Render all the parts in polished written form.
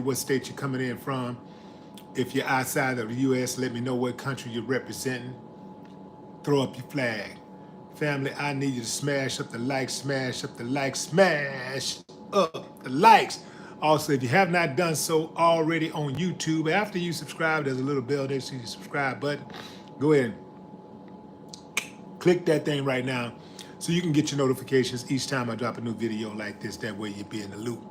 what state you're coming in from. If you're outside of the U.S., let me know what country you're representing. Throw up your flag. Family, I need you to smash up the likes, smash up the likes, smash up the likes. Also, if you have not done so already on YouTube, after you subscribe, there's a little bell there, see the subscribe button. Go ahead and click that thing right now so you can get your notifications each time I drop a new video like this. That way you'll be in the loop.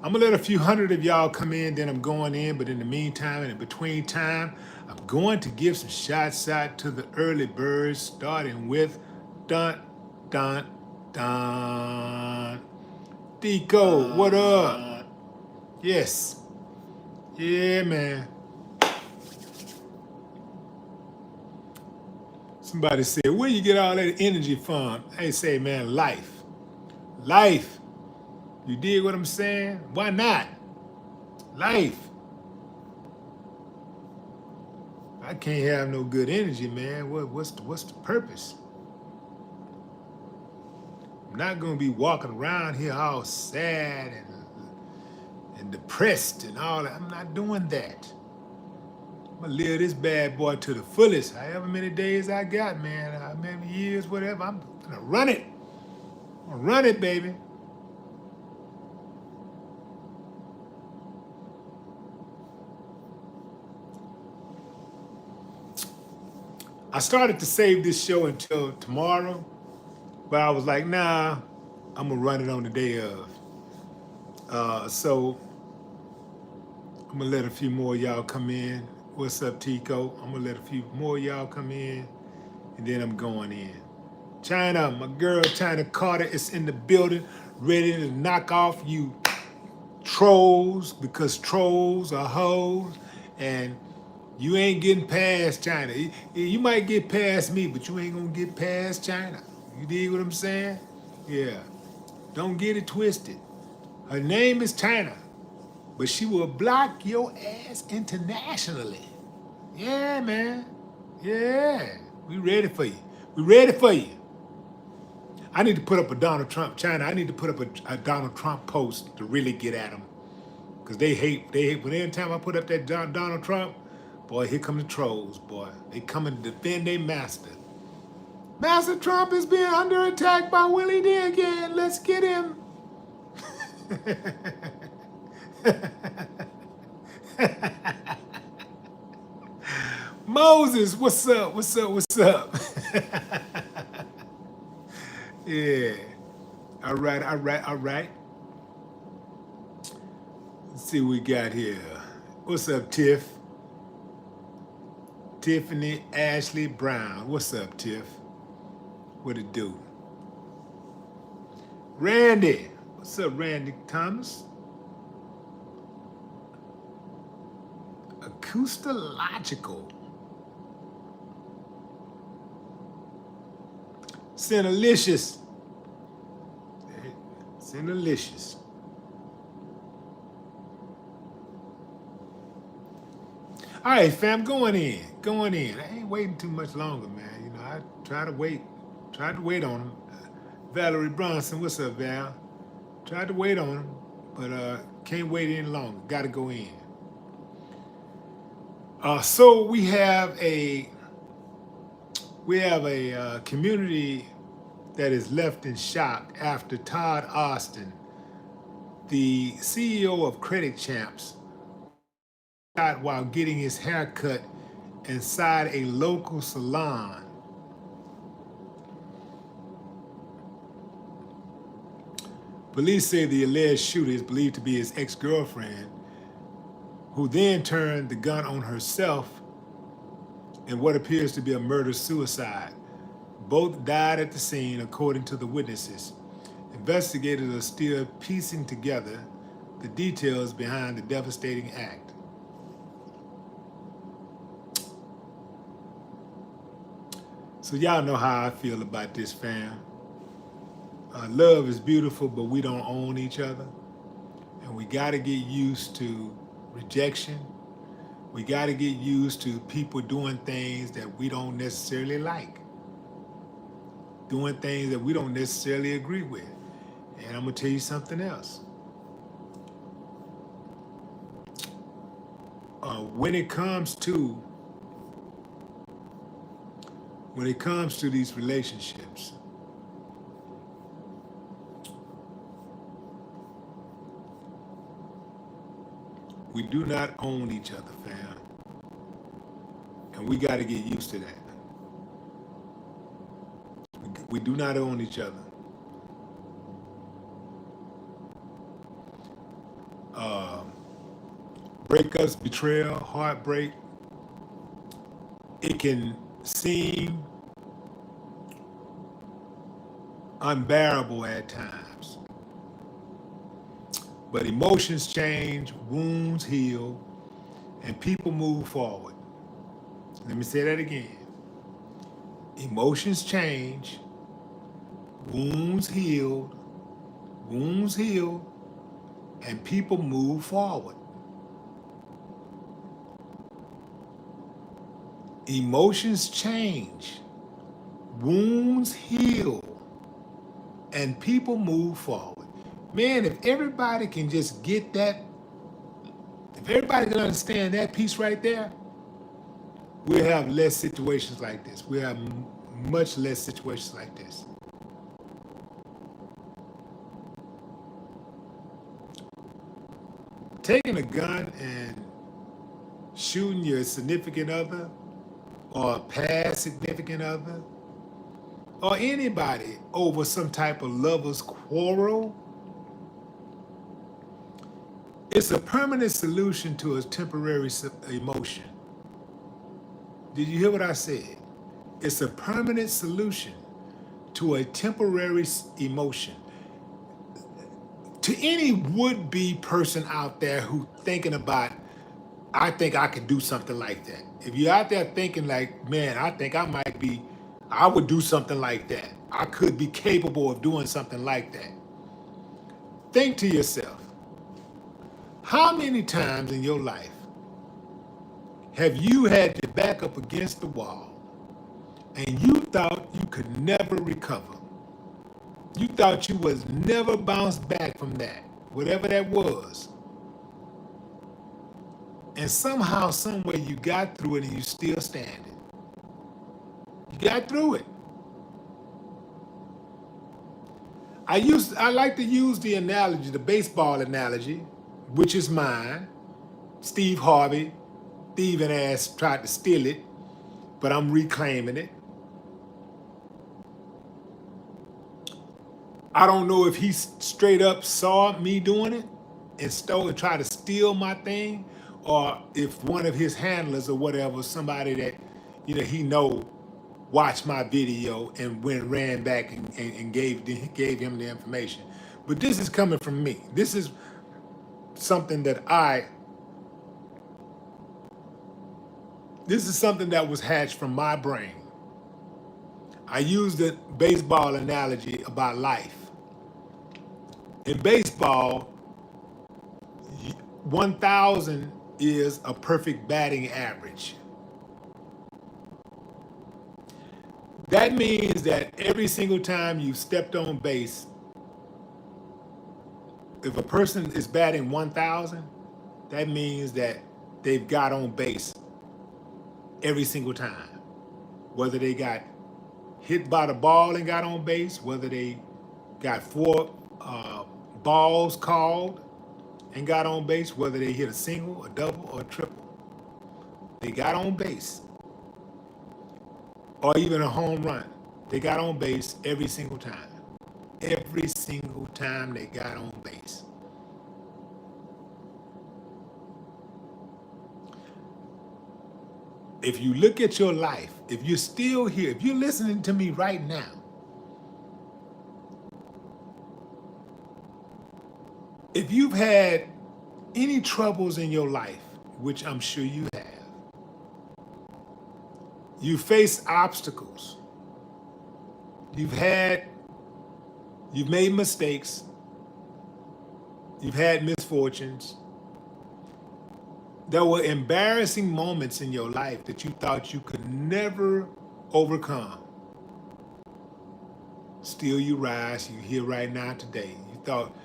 I'm gonna let a few hundred of y'all come in, then I'm going in, but in the meantime and in between time, I'm going to give some shots out to the early birds, starting with Dun Dun Dun. Deco, what up? Yes. Yeah, man. Somebody said, where you get all that energy from? I say, man, life. Life. You dig what I'm saying? Why not? Life. I can't have no good energy, man. What's the purpose? I'm not gonna be walking around here all sad and depressed and all that. I'm not doing that. I'm gonna live this bad boy to the fullest. However many days I got, man, how many years, whatever. I'm gonna run it. I'm gonna run it, baby. I started to save this show until tomorrow, but I was like, nah, I'm gonna run it on the day of. So I'm gonna let a few more of y'all come in. What's up, Tico? I'm gonna let a few more of y'all come in, and then I'm going in. China, my girl China Carter is in the building, ready to knock off you trolls, because trolls are hoes, and you ain't getting past China. You might get past me, but you ain't gonna get past China. You dig what I'm saying? Yeah. Don't get it twisted. Her name is China, but she will block your ass internationally. Yeah, man. Yeah. We ready for you. We ready for you. I need to put up a Donald Trump, China, I need to put up a Donald Trump post to really get at them. Because they hate, when every time I put up that Donald Trump, boy, here come the trolls, boy. They coming to defend their master. Master Trump is being under attack by Willie D again. Let's get him. Moses, what's up? What's up? What's up? Yeah. All right, all right, all right. Let's see what we got here. What's up, Tiff? Tiffany Ashley Brown. What's up, Tiff? What it do? Randy. What's up, Randy Thomas? Acoustological. Cinelicious. Cinelicious. All right, fam, going in. Going in. I ain't waiting too much longer, man. You know, I tried to wait on him. Valerie Bronson, what's up, Val? Tried to wait on him, but can't wait any longer. Got to go in. So we have a community that is left in shock after Todd Austin, the CEO of Credit Champs, shot while getting his hair cut inside a local salon. Police say the alleged shooter is believed to be his ex-girlfriend, who then turned the gun on herself in what appears to be a murder-suicide. Both died at the scene, according to the witnesses. Investigators are still piecing together the details behind the devastating act. So y'all know how I feel about this, fam. Love is beautiful, but we don't own each other. And we gotta get used to rejection. We gotta get used to people doing things that we don't necessarily like. Doing things that we don't necessarily agree with. And I'm gonna tell you something else. when it comes to these relationships, we do not own each other, fam. And we got to get used to that. We do not own each other. Breakups, betrayal, heartbreak, it can seem unbearable at times. But emotions change, wounds heal, and people move forward. Let me say that again. Emotions change, wounds heal, and people move forward. Emotions change, wounds heal, and people move forward. Man, if everybody can just get that, if everybody can understand that piece right there, we'll have less situations like this. We'll have much less situations like this. Taking a gun and shooting your significant other or a past significant other or anybody over some type of lover's quarrel, it's a permanent solution to a temporary emotion. Did you hear what I said? It's a permanent solution to a temporary emotion. To any would-be person out there who thinking about, I think I can do something like that. If you're out there thinking like, man, I think I would do something like that. I could be capable of doing something like that. Think to yourself, how many times in your life have you had your back up against the wall and you thought you could never recover? You thought you was never bounce back from that, whatever that was. And somehow, some way you got through it and you still standing. You got through it. I like to use the analogy, the baseball analogy, which is mine. Steve Harvey, thieving ass tried to steal it, but I'm reclaiming it. I don't know if he straight up saw me doing it and tried to steal my thing, or if one of his handlers or whatever, somebody that he watched my video and ran back and gave him the information. But this is coming from me. This is something that was hatched from my brain. I used the baseball analogy about life. In baseball, 1,000 is a perfect batting average. That means that every single time you stepped on base, if a person is batting 1,000, that means that they've got on base every single time. Whether they got hit by the ball and got on base, whether they got 4 balls called and got on base, whether they hit a single, a double, or a triple. They got on base. Or even a home run. They got on base every single time. Every single time they got on base. If you look at your life, if you're still here, if you're listening to me right now, if you've had any troubles in your life, which I'm sure you have, you faced obstacles, you've made mistakes, you've had misfortunes, there were embarrassing moments in your life that you thought you could never overcome. Still you rise, you're here right now today. You thought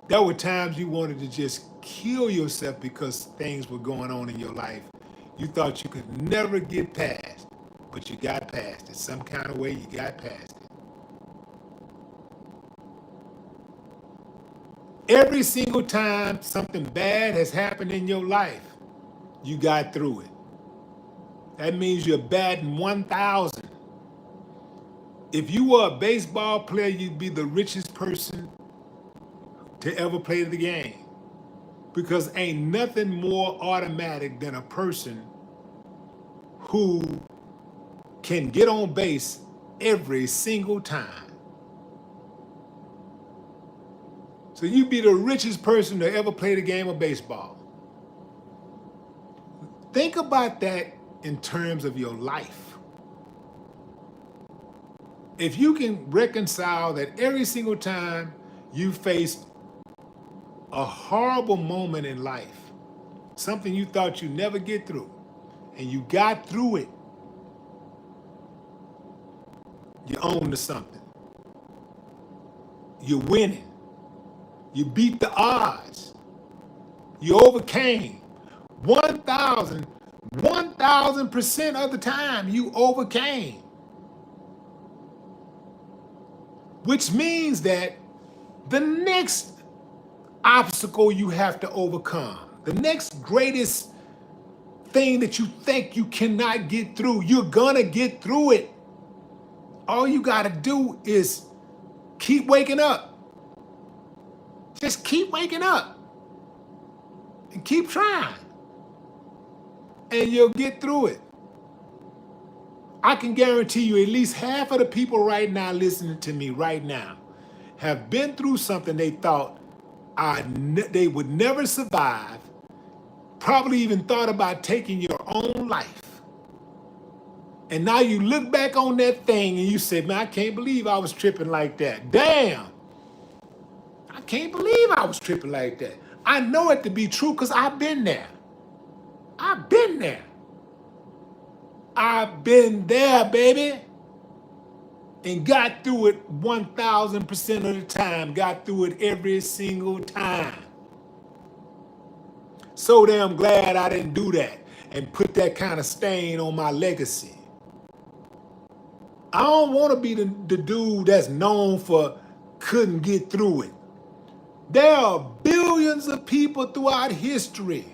there were times you wanted to just kill yourself because things were going on in your life you thought you could never get past, but you got past it. Some kind of way you got past it. Every single time something bad has happened in your life, you got through it. That means you're batting 1,000. If you were a baseball player, you'd be the richest person to ever play the game. Because ain't nothing more automatic than a person who can get on base every single time. So you'd be the richest person to ever play the game of baseball. Think about that in terms of your life. If you can reconcile that every single time you faced a horrible moment in life, something you thought you'd never get through, and you got through it, you're on to something. You're winning. You beat the odds. You overcame. 1,000% of the time you overcame. Which means that the next obstacle you have to overcome, the next greatest thing that you think you cannot get through, you're gonna get through it. All you gotta do is keep waking up. Just keep waking up and keep trying, and you'll get through it. I can guarantee you at least half of the people right now listening to me right now have been through something they thought they would never survive, probably even thought about taking your own life. And now you look back on that thing and you say, man, I can't believe I was tripping like that. Damn, I can't believe I was tripping like that. I know it to be true because I've been there. I've been there. I've been there, baby. And got through it 1,000% of the time. Got through it every single time. So damn glad I didn't do that and put that kind of stain on my legacy. I don't want to be the dude that's known for couldn't get through it. There are billions of people throughout history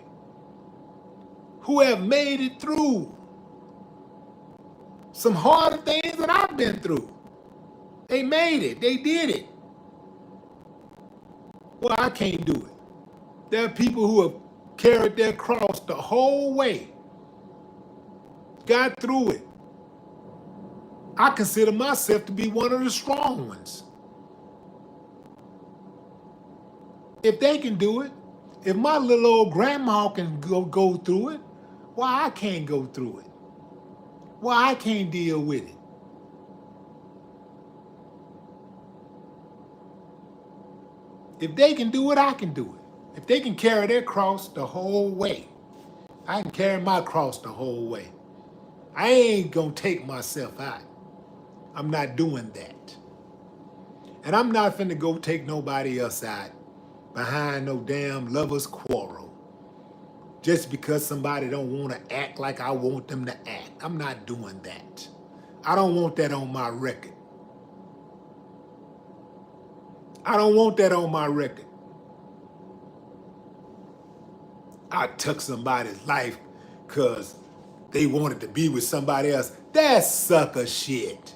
who have made it through some harder things that I've been through. They made it. They did it. Well, I can't do it. There are people who have carried their cross the whole way, got through it. I consider myself to be one of the strong ones. If they can do it, if my little old grandma can go through it, why I can't go through it? Why I can't deal with it? If they can do it, I can do it. If they can carry their cross the whole way, I can carry my cross the whole way. I ain't gonna take myself out. I'm not doing that. And I'm not finna go take nobody else out behind no damn lover's quarrel just because somebody don't want to act like I want them to act. I'm not doing that. I don't want that on my record. I don't want that on my record. I took somebody's life because they wanted to be with somebody else. That's sucker shit.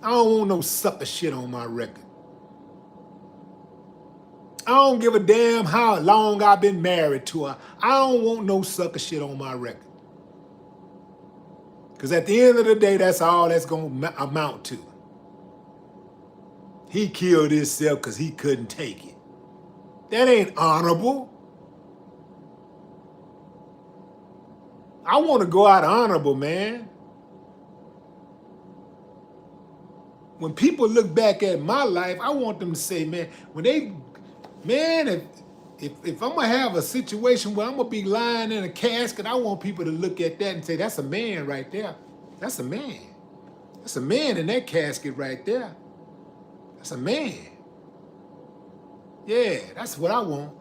I don't want no sucker shit on my record. I don't give a damn how long I've been married to her. I don't want no sucker shit on my record. Because at the end of the day, that's all that's going to amount to. He killed himself because he couldn't take it. That ain't honorable. I want to go out honorable, man. When people look back at my life, I want them to say, man, if I'm gonna have a situation where I'm gonna be lying in a casket, I want people to look at that and say, that's a man right there. That's a man. That's a man in that casket right there. That's a man. Yeah, that's what I want.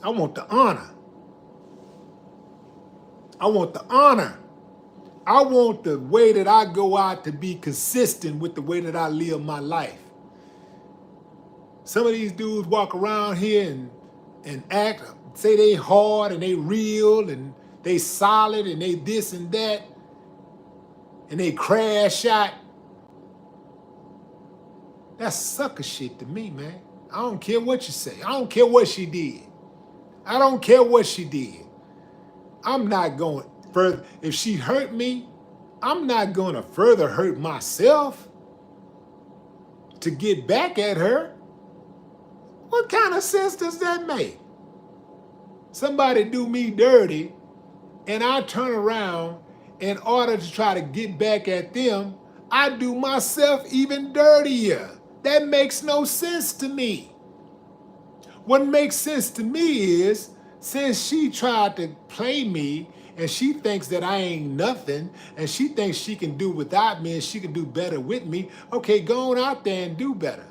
I want the honor. I want the honor. I want the way that I go out to be consistent with the way that I live my life. Some of these dudes walk around here and act, say they hard and they real and they solid and they this and that, and they crash out. That's sucker shit to me, man. I don't care what you say. I don't care what she did. I don't care what she did. I'm not going further. If she hurt me, I'm not going to further hurt myself to get back at her. What kind of sense does that make? Somebody do me dirty and I turn around in order to try to get back at them, I do myself even dirtier. That makes no sense to me. What makes sense to me is, since she tried to play me and she thinks that I ain't nothing and she thinks she can do without me and she can do better with me, okay, go on out there and do better.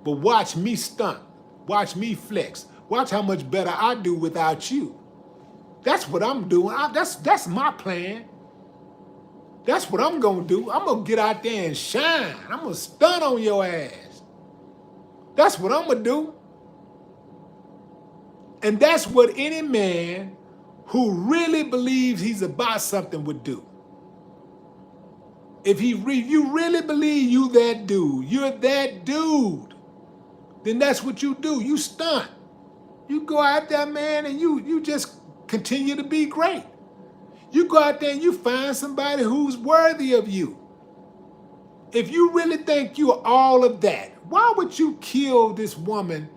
But watch me stunt. Watch me flex. Watch how much better I do without you. That's what I'm doing. That's my plan. That's what I'm going to do. I'm going to get out there and shine. I'm going to stunt on your ass. That's what I'm going to do. And that's what any man who really believes he's about something would do. If you really believe you that dude, you're that dude, then that's what you do. You stunt. You go out there, man, and you just continue to be great. You go out there and you find somebody who's worthy of you. If you really think you're all of that, why would you kill this woman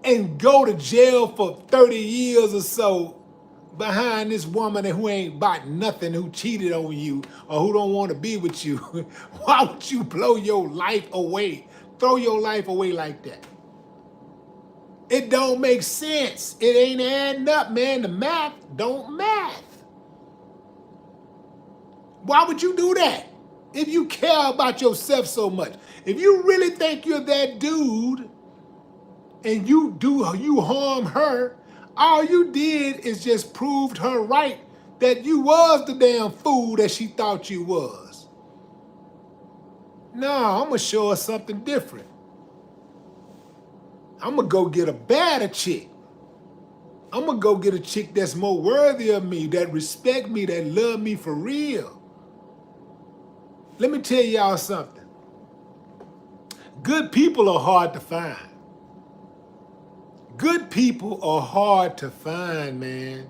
and go to jail for 30 years or so behind this woman who ain't about nothing, who cheated on you or who don't want to be with you? Why would you blow your life away, throw your life away like that? It don't make sense. It ain't adding up, man. The math don't math. Why would you do that if you care about yourself so much? If you really think you're that dude and you harm her, all you did is just proved her right that you was the damn fool that she thought you was. No, I'm gonna show her something different. I'm gonna go get a badder chick. I'm gonna go get a chick that's more worthy of me, that respect me, that love me for real. Let me tell y'all something. Good people are hard to find. Good people are hard to find, man.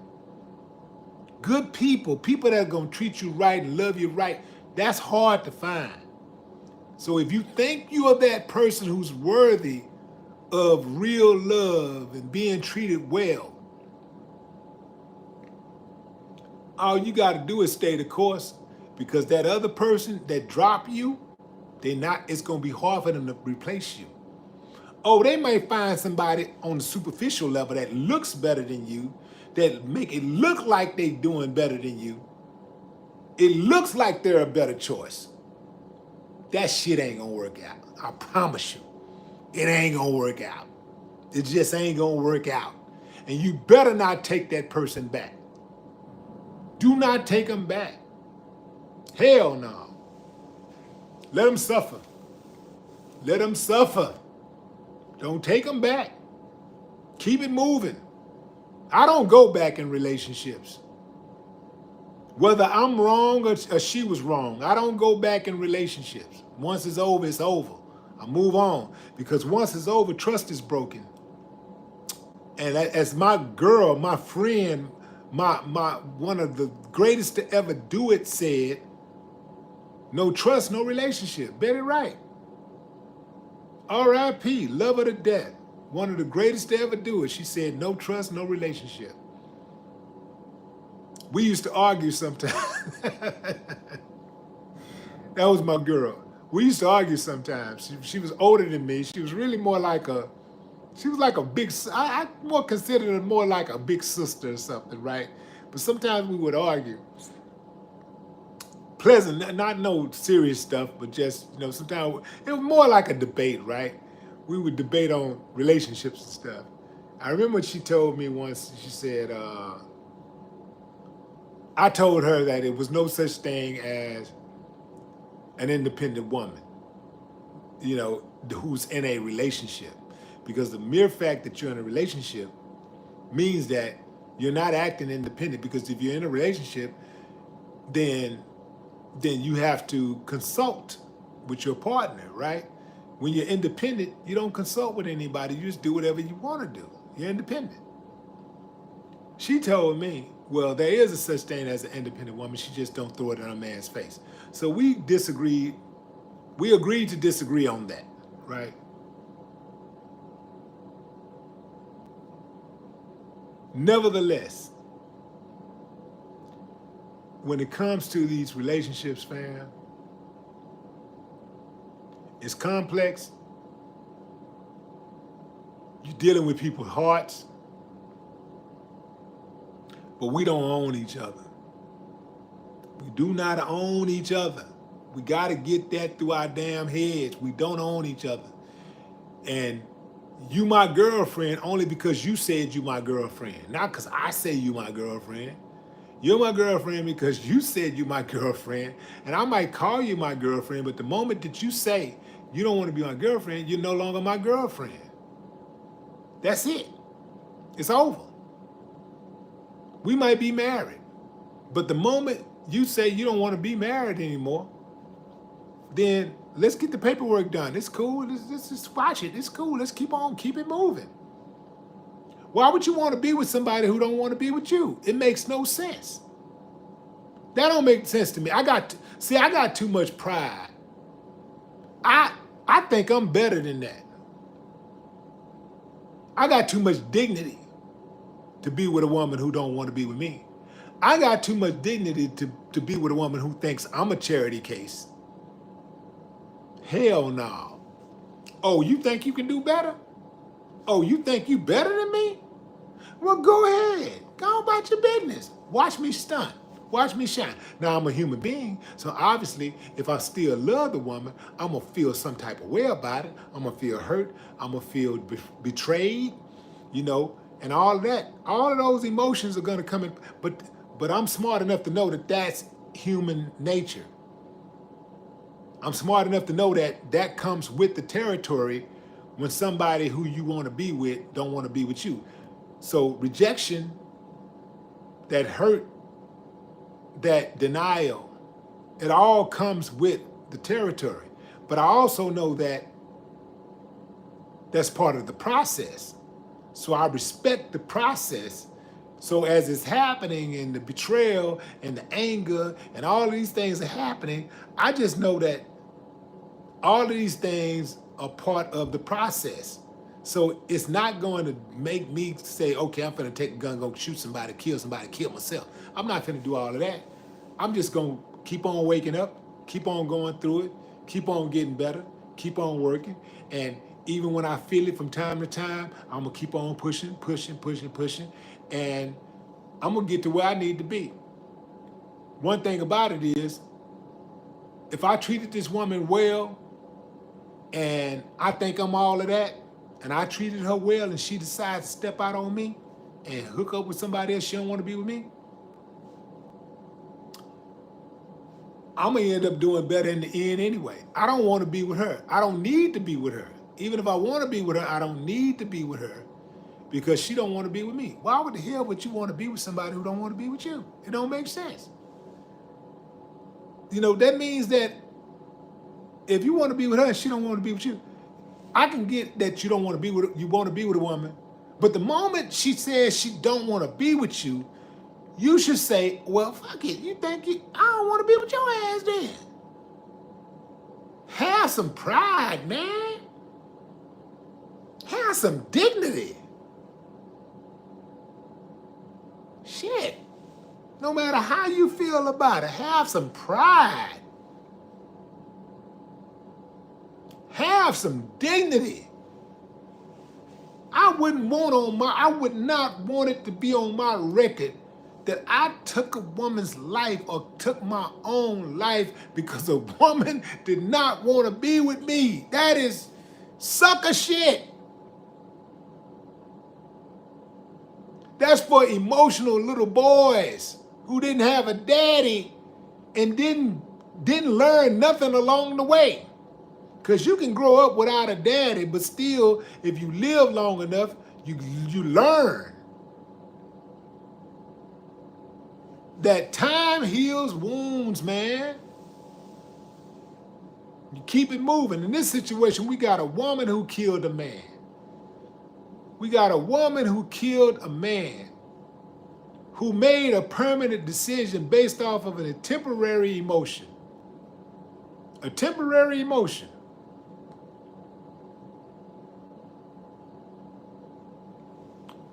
Good people that are gonna treat you right and love you right, that's hard to find. So if you think you are that person who's worthy of real love and being treated well, all you got to do is stay the course, because that other person that dropped you, it's going to be hard for them to replace you. Oh, they might find somebody on the superficial level that looks better than you, that make it look like they doing better than you. It looks like they're a better choice. That shit ain't going to work out. I promise you. It ain't gonna work out. It just ain't gonna work out. And you better not take that person back. Do not take them back. Hell no. Let them suffer. Let them suffer. Don't take them back. Keep it moving. I don't go back in relationships. Whether I'm wrong or she was wrong, I don't go back in relationships. Once it's over, it's over. I move on, because once it's over, trust is broken. And as my girl, my friend, my one of the greatest to ever do it said, no trust, no relationship. Betty Wright. R.I.P. Love her to death. One of the greatest to ever do it. She said, no trust, no relationship. We used to argue sometimes. That was my girl. We used to argue sometimes. She was older than me. She was really more like a big, I more considered her more like a big sister or something, right? But sometimes we would argue. Pleasant, not no serious stuff, but just, sometimes it was more like a debate, right? We would debate on relationships and stuff. I remember what she told me once. She said, I told her that it was no such thing as an independent woman, you know, who's in a relationship. Because the mere fact that you're in a relationship means that you're not acting independent, because if you're in a relationship, then you have to consult with your partner, right? When you're independent, you don't consult with anybody. You just do whatever you want to do. You're independent. She told me, well, there is a such thing as an independent woman. She just don't throw it in a man's face. So we disagreed. We agreed to disagree on that, right? Nevertheless, when it comes to these relationships, fam, it's complex. You're dealing with people's hearts, but we don't own each other. We do not own each other. We got to get that through our damn heads. We don't own each other. And you my girlfriend only because you said you my girlfriend, not because I say you my girlfriend. You're my girlfriend because you said you my girlfriend, and I might call you my girlfriend, but the moment that you say you don't want to be my girlfriend, you're no longer my girlfriend. That's it. It's over. We might be married, but the moment you say you don't want to be married anymore, then let's get the paperwork done. It's cool. Let's just watch it. It's cool. Let's keep it moving. Why would you want to be with somebody who don't want to be with you? It makes no sense. That don't make sense to me. I got too much pride. I think I'm better than that. I got too much dignity to be with a woman who don't want to be with me. I got too much dignity to be with a woman who thinks I'm a charity case. Hell no. Oh, you think you can do better? Oh, you think you better than me? Well, go ahead. Go about your business. Watch me stunt. Watch me shine. Now, I'm a human being, so obviously, if I still love the woman, I'm going to feel some type of way about it. I'm going to feel hurt. I'm going to feel betrayed, you know, and all of that. All of those emotions are going to come in, but I'm smart enough to know that that's human nature. I'm smart enough to know that that comes with the territory when somebody who you want to be with don't want to be with you. So rejection, that hurt, that denial, it all comes with the territory. But I also know that that's part of the process. So I respect the process. So as it's happening, and the betrayal and the anger and all of these things are happening, I just know that all of these things are part of the process. So it's not going to make me say, okay, I'm finna take a gun, go shoot somebody, kill myself. I'm not finna do all of that. I'm just gonna keep on waking up, keep on going through it, keep on getting better, keep on working. And even when I feel it from time to time, I'm gonna keep on pushing. And I'm gonna get to where I need to be. One thing about it is, if I treated this woman well, and I think I'm all of that, and I treated her well, and she decides to step out on me and hook up with somebody else she don't want to be with me, I'm going to end up doing better in the end anyway. I don't want to be with her. I don't need to be with her. Even if I want to be with her, I don't need to be with her because she don't want to be with me. Why would the hell would you want to be with somebody who don't want to be with you? It don't make sense. You know, that means that if you want to be with her and she don't want to be with you, I can get that you don't want to be with, you want to be with a woman, but the moment she says she don't want to be with you, you should say, well, fuck it. I don't want to be with your ass then. Have some pride, man. Have some dignity. Shit. No matter how you feel about it, have some pride. Have some dignity. I would not want it to be on my record that I took a woman's life or took my own life because a woman did not want to be with me. That is sucker shit. That's for emotional little boys who didn't have a daddy and didn't learn nothing along the way. Because you can grow up without a daddy, but still, if you live long enough, you learn that time heals wounds, man. You keep it moving. In this situation, we got a woman who killed a man. We got a woman who killed a man who made a permanent decision based off of a temporary emotion. A temporary emotion.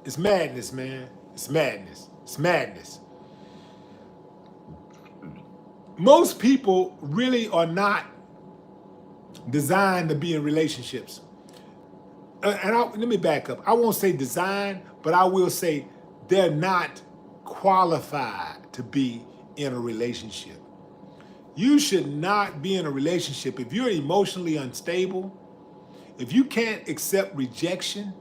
It's madness, man. It's madness. It's madness. Most people really are not designed to be in relationships. Let me back up. I won't say design, but I will say they're not qualified to be in a relationship. You should not be in a relationship if you're emotionally unstable, if you can't accept rejection,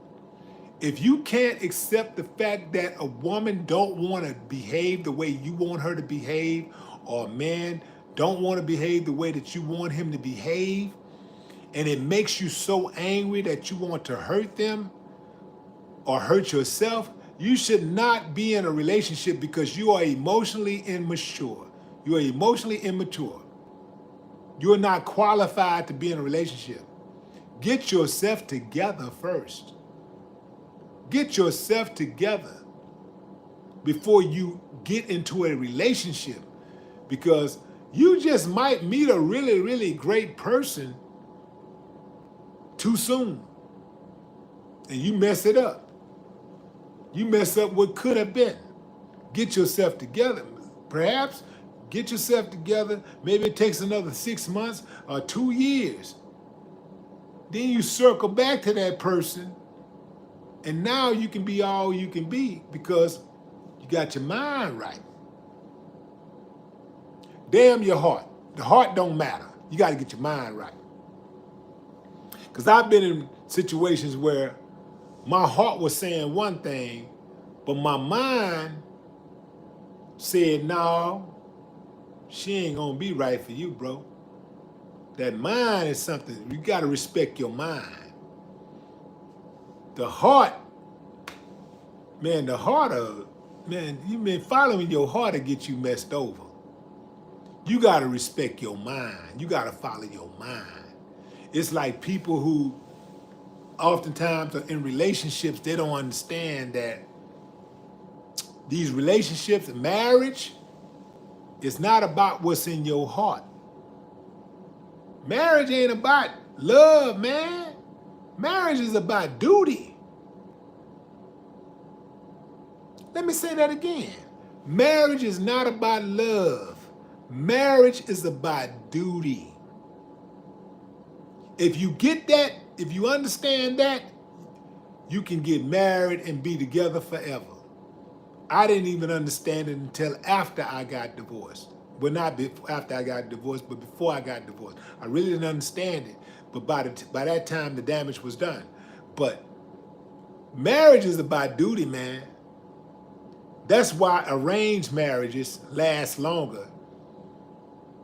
if you can't accept the fact that a woman don't want to behave the way you want her to behave, or a man don't want to behave the way that you want him to behave, and it makes you so angry that you want to hurt them or hurt yourself, you should not be in a relationship because you are emotionally immature. You are emotionally immature. You're not qualified to be in a relationship. Get yourself together first. Get yourself together before you get into a relationship, because you just might meet a really, really great person too soon and you mess it up. You mess up what could have been. Get yourself together. Perhaps get yourself together. Maybe it takes another 6 months or 2 years. Then you circle back to that person, and now you can be all you can be because you got your mind right. Damn your heart. The heart don't matter. You got to get your mind right. Because I've been in situations where my heart was saying one thing, but my mind said, no, she ain't going to be right for you, bro. That mind is something, you got to respect your mind. The heart, man, you've been following your heart to get you messed over. You got to respect your mind. You got to follow your mind. It's like people who oftentimes are in relationships, they don't understand that these relationships, marriage, it's not about what's in your heart. Marriage ain't about love, man. Marriage is about duty. Let me say that again. Marriage is not about love. Marriage is about duty. If you get that, if you understand that, you can get married and be together forever. I didn't even understand it until after I got divorced. Well, not after I got divorced, but before I got divorced. I really didn't understand it, but by that time, the damage was done. But marriage is about duty, man. That's why arranged marriages last longer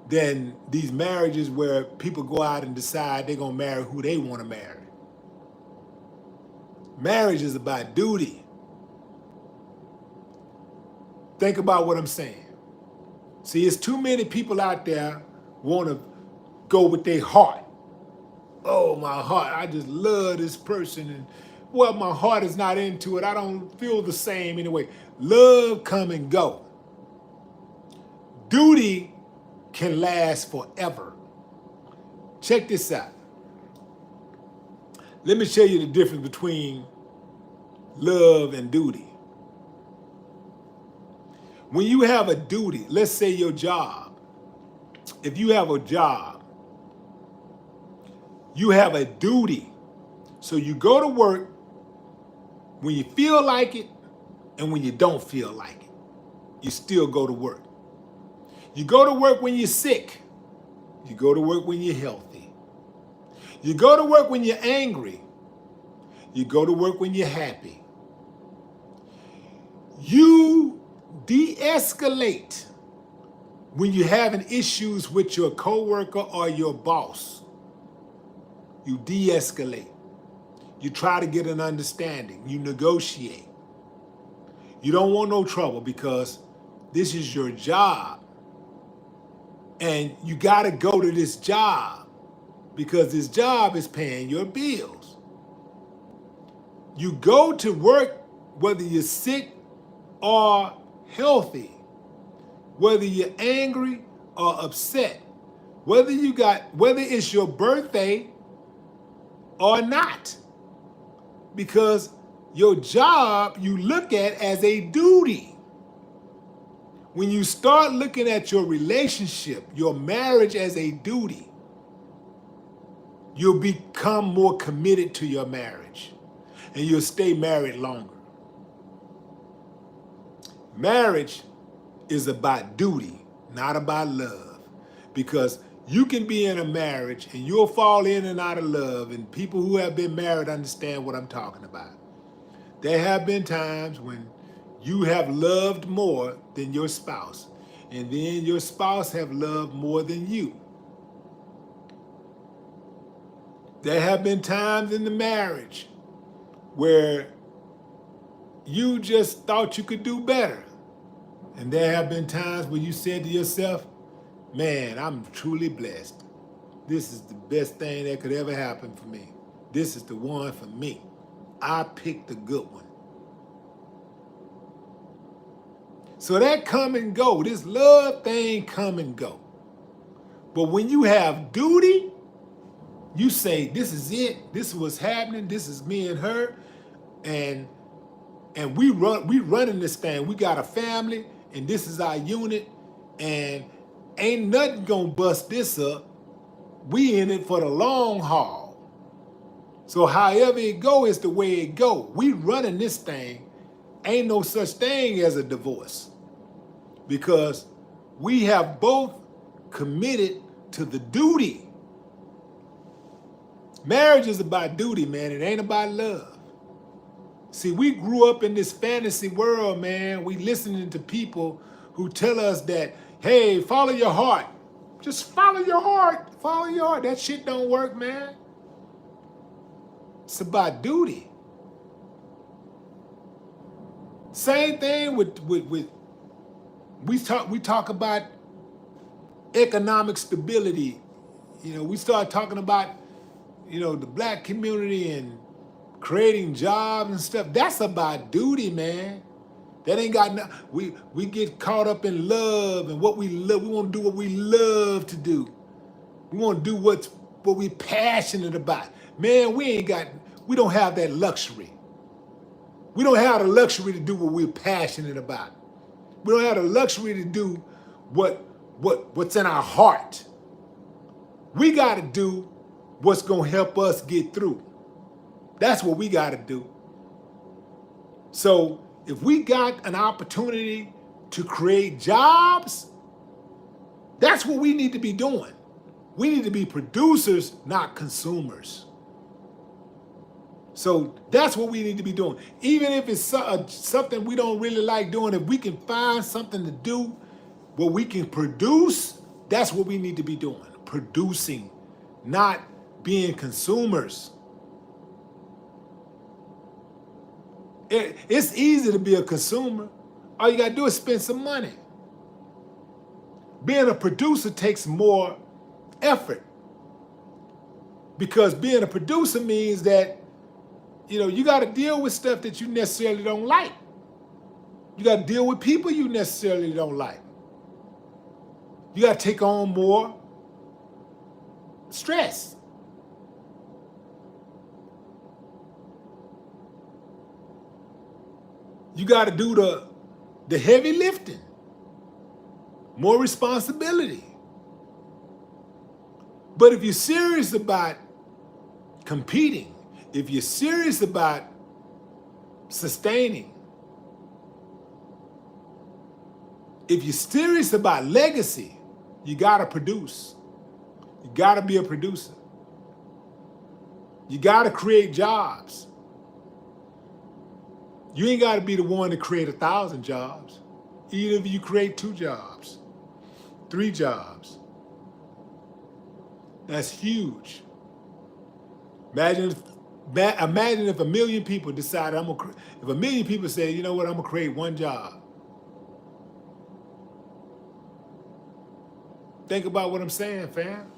than these marriages where people go out and decide they're going to marry who they want to marry. Marriage is about duty. Think about what I'm saying. See, it's too many people out there want to go with their heart. Oh, my heart, I just love this person. And well, my heart is not into it. I don't feel the same anyway. Love come and go. Duty can last forever. Check this out. Let me show you the difference between love and duty. When you have a duty, let's say your job, if you have a job, you have a duty. So you go to work when you feel like it and when you don't feel like it. You still go to work. You go to work when you're sick. You go to work when you're healthy. You go to work when you're angry. You go to work when you're happy. You de-escalate when you're having issues with your coworker or your boss. You de-escalate. You try to get an understanding. You negotiate. You don't want no trouble because this is your job. And you got to go to this job because this job is paying your bills. You go to work whether you're sick or healthy, whether you're angry or upset, whether it's your birthday or not. Because your job you look at as a duty. When you start looking at your relationship, your marriage as a duty, you'll become more committed to your marriage and you'll stay married longer. Marriage is about duty, not about love. Because you can be in a marriage and you'll fall in and out of love, and people who have been married understand what I'm talking about. There have been times when you have loved more than your spouse, and then your spouse have loved more than you. There have been times in the marriage where you just thought you could do better. And there have been times where you said to yourself, man, I'm truly blessed. This is the best thing that could ever happen for me. This is the one for me. I picked the good one. So that come and go, this love thing come and go. But when you have duty, you say, this is it, this is what's happening, this is me and her, and we running this thing. We got a family, and this is our unit, and ain't nothing gonna bust this up. We in it for the long haul. So however it go is the way it go. We running this thing. Ain't no such thing as a divorce. Because we have both committed to the duty. Marriage is about duty, man. It ain't about love. See, we grew up in this fantasy world, man. We listening to people who tell us that, hey, follow your heart. Just follow your heart. Follow your heart. That shit don't work, man. It's about duty. Same thing with we talk about economic stability. You know, we start talking about, you know, the black community and creating jobs and stuff. That's about duty, man. That ain't got no, we get caught up in love and what we love. We want to do what we love to do. We want to do what we passionate about. Man, we don't have that luxury. We don't have the luxury to do what we're passionate about. We don't have the luxury to do what's in our heart. We got to do what's going to help us get through. That's what we got to do. So if we got an opportunity to create jobs, that's what we need to be doing. We need to be producers, not consumers. So that's what we need to be doing. Even if it's something we don't really like doing, if we can find something to do where we can produce, that's what we need to be doing. Producing, not being consumers. It's easy to be a consumer. All you gotta do is spend some money. Being a producer takes more effort, because being a producer means that, you know, you gotta deal with stuff that you necessarily don't like. You gotta deal with people you necessarily don't like. You gotta take on more stress. You got to do the heavy lifting, more responsibility. But if you're serious about competing, if you're serious about sustaining, if you're serious about legacy, you got to produce. You got to be a producer. You got to create jobs. You ain't got to be the one to create 1,000 jobs. Even if you create 2 jobs, 3 jobs, that's huge. Imagine if 1,000,000 people decide if 1,000,000 people say, you know what, I'm gonna create 1 job. Think about what I'm saying, fam.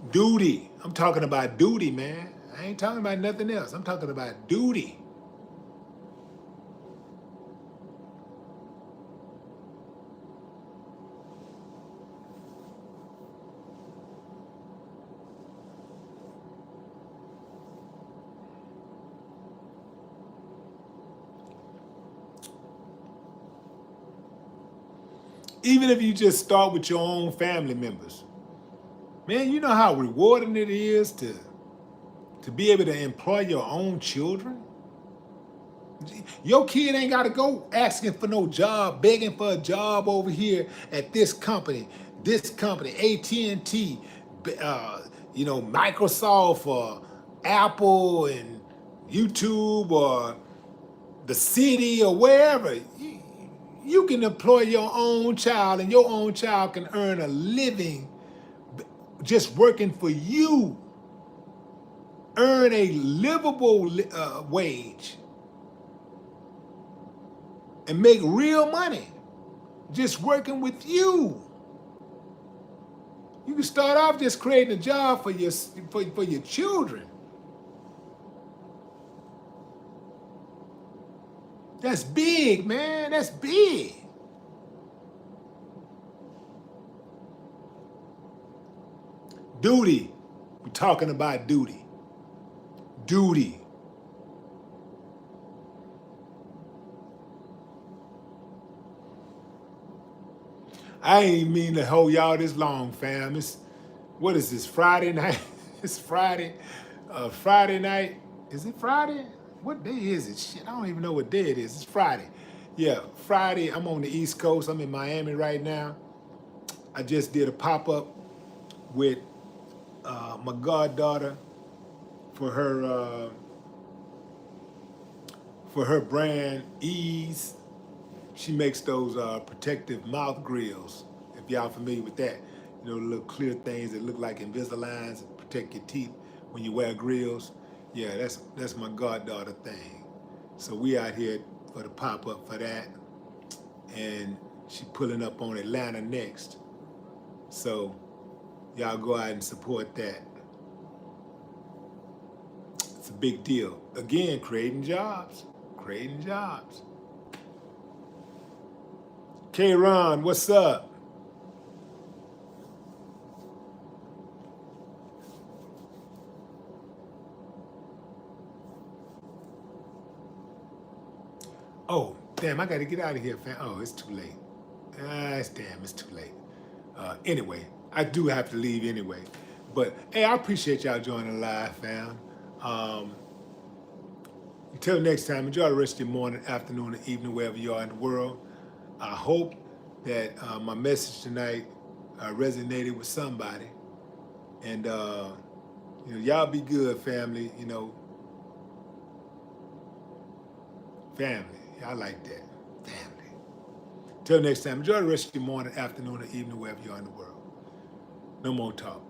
Duty. I'm talking about duty, man. I ain't talking about nothing else. I'm talking about duty. Even if you just start with your own family members. Man, you know how rewarding it is to be able to employ your own children? Your kid ain't got to go asking for no job, begging for a job over here at this company, AT&T, Microsoft or Apple and YouTube or the city or wherever. You can employ your own child and your own child can earn a living just working for you. Earn a livable wage and make real money just working with you. You can start off just creating a job for your children. That's big, man. That's big. Duty. We're talking about duty. Duty. I ain't mean to hold y'all this long, fam. What is this, Friday night? It's Friday. Friday night. Is it Friday? What day is it? Shit, I don't even know what day it is. It's Friday. Yeah, Friday. I'm on the East Coast. I'm in Miami right now. I just did a pop-up with my goddaughter for her brand Ease. She makes those protective mouth grills, if y'all familiar with that. You know, the little clear things that look like Invisaligns that protect your teeth when you wear grills. Yeah, that's my goddaughter thing. So we out here for the pop-up for that. And she pulling up on Atlanta next. So y'all go out and support that. It's a big deal. Again, creating jobs. Creating jobs. K-Ron, what's up? Oh, damn, I got to get out of here, fam. Oh, it's too late. It's too late. Anyway, I do have to leave anyway. But, hey, I appreciate y'all joining live, fam. Until next time, enjoy the rest of your morning, afternoon, and evening, wherever you are in the world. I hope that my message tonight resonated with somebody. And, y'all be good, family. Family. I like that. Family. Till next time, enjoy the rest of your morning, afternoon, or evening, wherever you are in the world. No more talk.